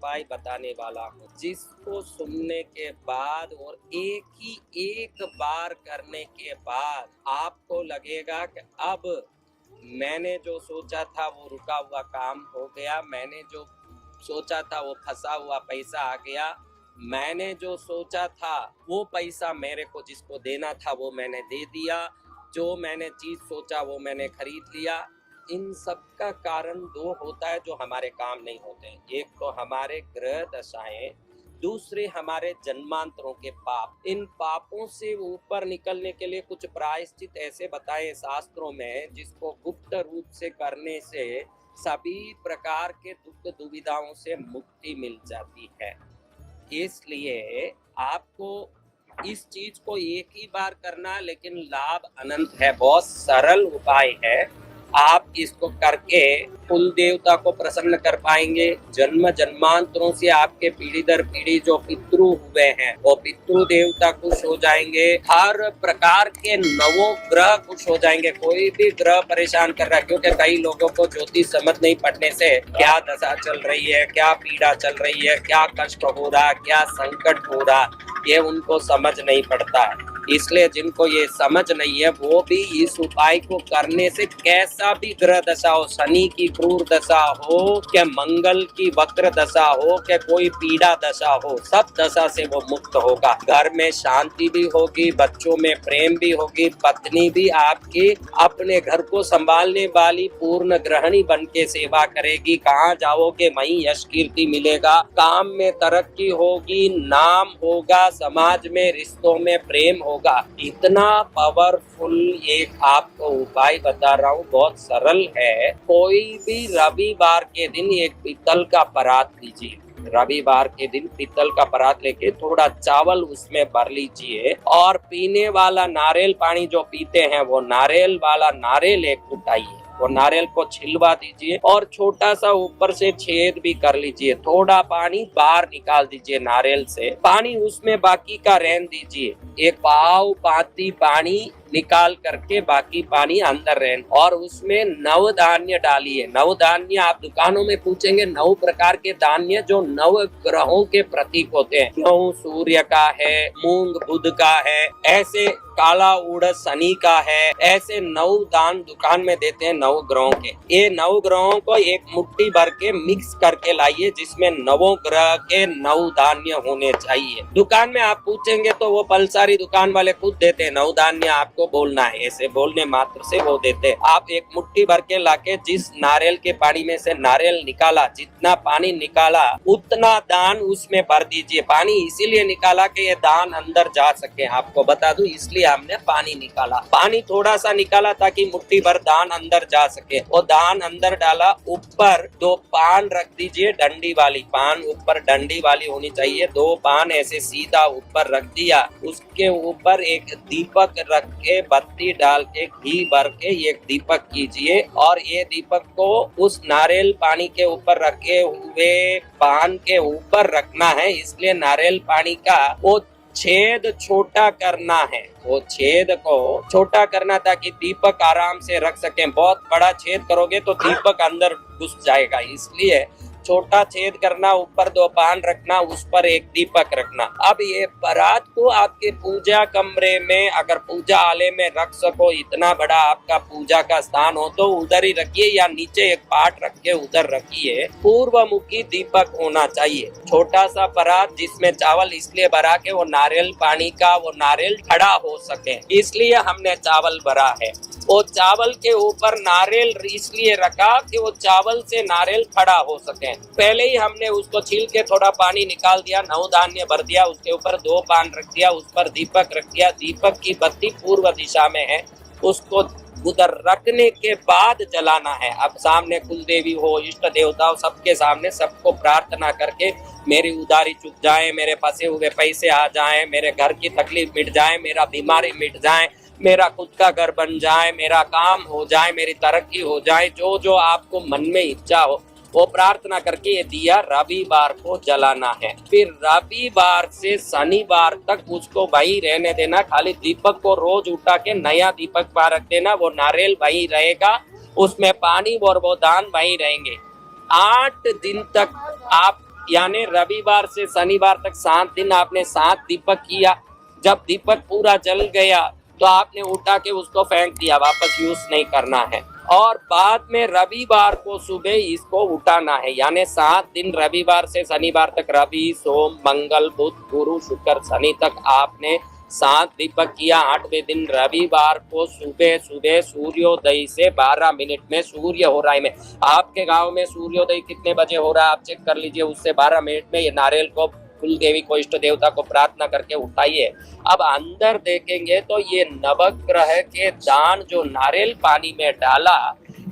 उपाय बताने वाला हूँ, जिसको सुनने के बाद और एक बार करने के बाद आपको लगेगा कि अब मैंने जो सोचा था वो रुका हुआ काम हो गया, मैंने जो सोचा था वो फंसा हुआ पैसा आ गया, मैंने जो सोचा था वो पैसा मेरे को जिसको देना था वो मैंने दे दिया, जो मैंने चीज सोचा वो मैंने खरीद लिया। इन सब का कारण दो होता है जो हमारे काम नहीं होते हैं। एक तो हमारे ग्रह दशाएं, दूसरे हमारे जन्मांतरों के पाप। इन पापों से ऊपर निकलने के लिए कुछ प्रायश्चित ऐसे बताए शास्त्रों में जिसको गुप्त रूप से करने से सभी प्रकार के दुख दुविधाओं से मुक्ति मिल जाती है। इसलिए आपको इस चीज को एक ही बार करना, लेकिन लाभ अनंत है, बहुत सरल उपाय है। आप इसको करके कुल देवता को प्रसन्न कर पाएंगे। जन्म जन्मांतरों से आपके पीढ़ी दर पीढ़ी जो पितृ हुए हैं वो पितृ देवता खुश हो जाएंगे। हर प्रकार के नवों ग्रह खुश हो जाएंगे। कोई भी ग्रह परेशान कर रहा है, क्योंकि कई लोगों को ज्योतिष समझ नहीं पड़ने से क्या दशा चल रही है, क्या पीड़ा चल रही है, क्या कष्ट हो रहा, क्या संकट हो रहा, ये उनको समझ नहीं पड़ता है। इसलिए जिनको ये समझ नहीं है वो भी इस उपाय को करने से कैसा भी ग्रह दशा हो, शनि की क्रूर दशा हो, क्या मंगल की वक्र दशा हो, क्या कोई पीड़ा दशा हो, सब दशा से वो मुक्त होगा। घर में शांति भी होगी, बच्चों में प्रेम भी होगी, पत्नी भी आपकी अपने घर को संभालने वाली पूर्ण गृहिणी बन के सेवा करेगी। कहाँ जाओगे वहीं यश कीर्ति मिलेगा, काम में तरक्की होगी, नाम होगा, समाज में रिश्तों में प्रेम होगा। इतना पावरफुल एक आपको उपाय बता रहा हूँ, बहुत सरल है। कोई भी रविवार के दिन एक पीतल का परात लीजिए, रविवार के दिन पीतल का परात लेके थोड़ा चावल उसमें भर लीजिए और पीने वाला नारियल पानी जो पीते हैं वो नारियल वाला नारियल एक उठाइए, वो नारियल को छिलवा दीजिए और छोटा सा ऊपर से छेद भी कर लीजिए। थोड़ा पानी बाहर निकाल दीजिए नारियल से, पानी उसमें बाकी का रहने दीजिए। एक पाव पाती पानी निकाल करके बाकी पानी अंदर रहने, और उसमें नव धान्य डालिए। नव धान्य आप दुकानों में पूछेंगे, 9 प्रकार के धान्य जो 9 ग्रहों के प्रतीक होते हैं। गेहूं सूर्य का है, मूंग बुध का है, ऐसे काला उड़द शनि का है, ऐसे 9 दान दुकान में देते हैं 9 ग्रहों के। ये 9 ग्रहों को एक मुट्ठी भर के मिक्स करके लाइए, जिसमें 9 ग्रह के 9 धान्य होने चाहिए। दुकान में आप पूछेंगे तो वो पलसारी दुकान वाले खुद देते हैं, 9 धान्य आपको बोलना है, ऐसे बोलने मात्र से वो देते हैं। आप एक मुट्ठी भर के लाके जिस नारियल के पानी में से नारियल निकाला, जितना पानी निकाला उतना दान उसमें भर दीजिए। पानी इसीलिए निकाला कि ये दान अंदर जा सके, आपको बता दूं, इसलिए हमने पानी निकाला। पानी थोड़ा सा निकाला ताकि मुट्ठी भर दान अंदर जा सके। वो दान अंदर डाला, ऊपर 2 पान रख दीजिए, डंडी वाली पान ऊपर डंडी वाली होनी चाहिए। 2 पान ऐसे सीधा ऊपर रख दिया, उसके ऊपर एक दीपक रख के बत्ती डाल के घी भर के एक दीपक कीजिए, और ये दीपक को उस नारियल पानी के ऊपर रखे हुए पान के ऊपर रखना है। इसलिए नारियल पानी का वो छेद छोटा करना है, वो छेद को छोटा करना ताकि दीपक आराम से रख सके। बहुत बड़ा छेद करोगे तो दीपक अंदर घुस जाएगा, इसलिए छोटा छेद करना, ऊपर 2 पान रखना, उस पर एक दीपक रखना। अब ये परात को आपके पूजा कमरे में, अगर पूजा आले में रख सको, इतना बड़ा आपका पूजा का स्थान हो तो उधर ही रखिए, या नीचे एक पाट रख के उधर रखिए। पूर्वमुखी दीपक होना चाहिए। छोटा सा परात जिसमें चावल इसलिए भरा के वो नारियल पानी का वो नारियल खड़ा हो सके, इसलिए हमने चावल भरा है। वो चावल के ऊपर नारियल इसलिए रखा कि वो चावल से नारियल खड़ा हो सके। पहले ही हमने उसको छील के थोड़ा पानी निकाल दिया, 9 धान्य भर दिया, उसके ऊपर 2 पान रख दिया, उस पर दीपक रख दिया। दीपक की बत्ती पूर्व दिशा में है, उसको उधर रखने के बाद जलाना है। अब सामने कुल देवी हो, इष्ट देवता हो, सबके सामने सबको प्रार्थना करके मेरी उधारी चुक जाए, मेरे फंसे हुए पैसे आ जाएं, मेरे घर की तकलीफ मिट जाए, मेरा बीमारी मिट जाए, मेरा खुद का घर बन जाए, मेरा काम हो जाए, मेरी तरक्की हो जाए, जो जो आपको मन में इच्छा हो वो प्रार्थना करके ये दिया रविवार को जलाना है। फिर रविवार से शनिवार तक उसको वही रहने देना, खाली दीपक को रोज उठा के नया दीपक पर रख देना। वो नारियल वही रहेगा, उसमें पानी और वो दान वही रहेंगे। 8 दिन तक आप यानी रविवार से शनिवार तक 7 दिन आपने 7 दीपक किया। जब दीपक पूरा जल गया तो आपने उठा के उसको फेंक दिया, वापस यूज नहीं करना है। और बाद में रविवार को सुबह इसको उठाना है, यानी 7 दिन रविवार से शनिवार तक, रवि सोम मंगल बुध गुरु शुक्र शनि तक आपने 7 दीपक किया। 8वें दिन रविवार को सुबह सुबह सूर्योदय से 12 मिनट में सूर्य हो रहा है में, आपके गांव में सूर्योदय कितने बजे हो रहा है आप चेक कर लीजिए, उससे 12 मिनट में ये नारियल को कुल देवी को इष्ट देवता को प्रार्थना करके उठाइए। अब अंदर देखेंगे तो ये नवग्रह के दान जो नारियल पानी में डाला,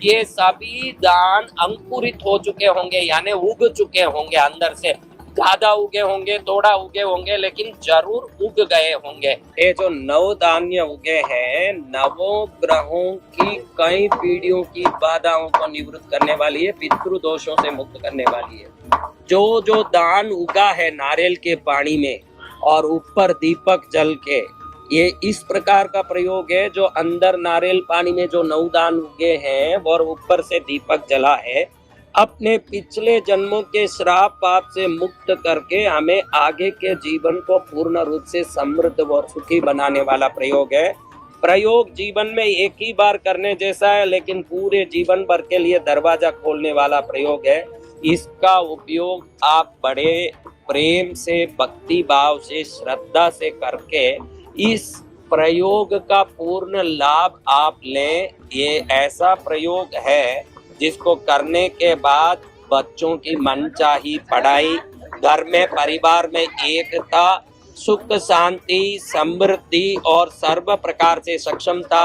ये सभी दान अंकुरित हो चुके होंगे, यानी उग चुके होंगे, अंदर से ज्यादा उगे होंगे, थोड़ा उगे होंगे, लेकिन जरूर उग गए होंगे। ये जो 9 धान्य उगे हैं, नवों ग्रहों की कई पीढ़ियों की बाधाओं को निवृत्त करने वाली है, पितृ दोषों से मुक्त करने वाली है। जो दान उगा है नारियल के पानी में और ऊपर दीपक जल के, ये इस प्रकार का प्रयोग है। जो अंदर नारियल पानी में जो 9 दान उगे हैं और ऊपर से दीपक जला है, अपने पिछले जन्मों के श्राप पाप से मुक्त करके हमें आगे के जीवन को पूर्ण रूप से समृद्ध और सुखी बनाने वाला प्रयोग है। प्रयोग जीवन में एक ही बार करने जैसा है, लेकिन पूरे जीवन भर के लिए दरवाजा खोलने वाला प्रयोग है। इसका उपयोग आप बड़े प्रेम से, भक्ति भाव से, श्रद्धा से करके इस प्रयोग का पूर्ण लाभ आप लें। ये ऐसा प्रयोग है जिसको करने के बाद बच्चों की मनचाही पढ़ाई, घर में परिवार में एकता, सुख शांति, समृद्धि और सर्व प्रकार से सक्षमता,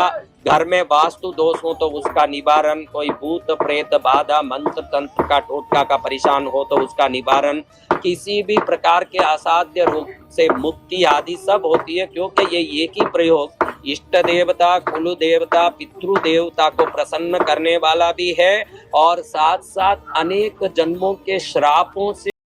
घर में वास्तु दोष हो तो उसका निवारण, कोई भूत प्रेत बाधा मंत्र तंत्र का टोटका का परेशान हो तो उसका निवारण, किसी भी प्रकार के असाध्य रोग से मुक्ति आदि सब होती है। क्योंकि ये एक ही प्रयोग इष्ट देवता, कुल देवता, पितृ देवता को प्रसन्न करने वाला भी है और साथ साथ अनेक जन्मों के श्रापों से